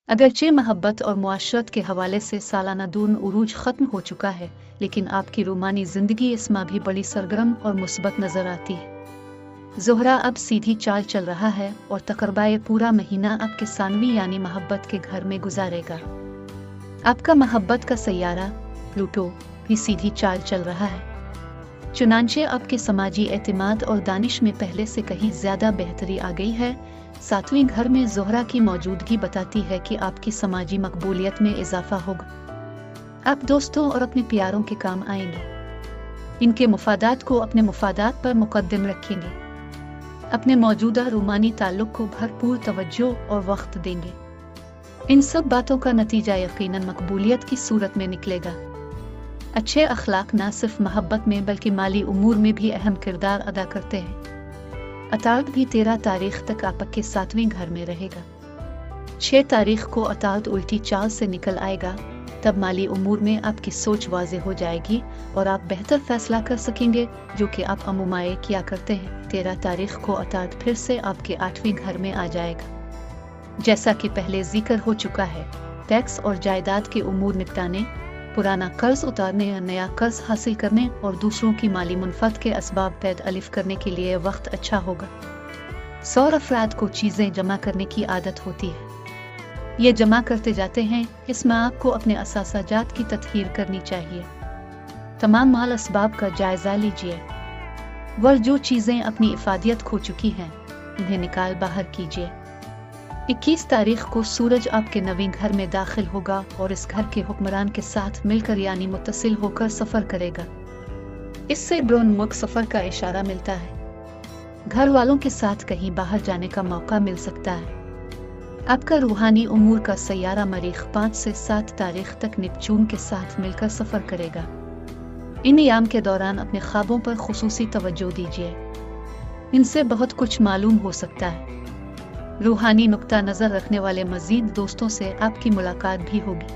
अगरचे महब्बत और मुआशरत के हवाले से सालाना दून उरूज ख़त्म हो चुका है, लेकिन आपकी रूमानी ज़िंदगी इसमें भी बड़ी सरगर्म और मुस्बत नज़र आती है। ज़ोहरा अब सीधी चाल चल रहा है और तकरीबन ये पूरा महीना आपके सानवी यानी महब्बत के घर में गुजारेगा। आपका महब्बत का सैयारा प्लूटो भी सीधी चाल चल रहा है। चुनांचे आपके समाजी एतमाद और दानिश में पहले से कहीं ज़्यादा बेहतरी आ गई है। सातवीं घर में ज़ोहरा की मौजूदगी बताती है कि आपकी समाजी मकबूलियत में इजाफा होगा। आप दोस्तों और अपने प्यारों के काम आएंगे। इनके मुफादात को अपने मुफादात पर मुकद्दम रखेंगे। अपने मौजूदा रूमानी ताल्लुक़ को भरपूर तवज्जो और वक्त देंगे। इन सब बातों का नतीजा यकीनन मकबूलियत की सूरत में निकलेगा। अच्छे अखलाक न सिर्फ महब्बत में बल्कि माली उमूर में भी अहम किरदार अदा करते हैं। अताद भी 13 तारीख तक आपके 7वें घर में रहेगा। 6 तारीख को अताद उल्टी चाल से निकल आएगा। तब माली उमूर में आपकी सोच वाज़ेह हो जाएगी और आप बेहतर फैसला कर सकेंगे, जो कि आप अमूमाए किया करते हैं। 13 तारीख को अताद फिर से आपके 8वें घर में आ जाएगा। जैसा कि पहले जिक्र हो चुका है, टैक्स और जायदाद के उमूर निपटाने, पुराना कर्ज उतारने या नया कर्ज हासिल करने और दूसरों की माली मुनफत के असबाब पैद अलिफ करने के लिए वक्त अच्छा होगा। 100 अफराद को चीज़ें जमा करने की आदत होती है। ये जमा करते जाते हैं। इसमें आपको अपने असासाजात की तत्हीर करनी चाहिए। तमाम माल असबाब का जायज़ा लीजिए। वह जो चीज़ें अपनी इफादियत खो चुकी हैं, उन्हें निकाल बाहर कीजिए। 21 तारीख को सूरज आपके 9वें घर में दाखिल होगा और इस घर के हुक्मरान के साथ मिलकर यानी मुत्तसिल होकर सफ़र करेगा। इससे ब्रोन मुल्क सफ़र का इशारा मिलता है। घर वालों के साथ कहीं बाहर जाने का मौका मिल सकता है। आपका रूहानी उमूर का सैयारा मरीख 5 से 7 तारीख तक नेपच्यून के साथ मिलकर सफ़र करेगा। इन अयाम के दौरान अपने ख्वाबों पर खुसूसी तवज्जो दीजिए। इनसे बहुत कुछ मालूम हो सकता है। रूहानी नुक्ता नज़र रखने वाले मज़ीद दोस्तों से आपकी मुलाकात भी होगी।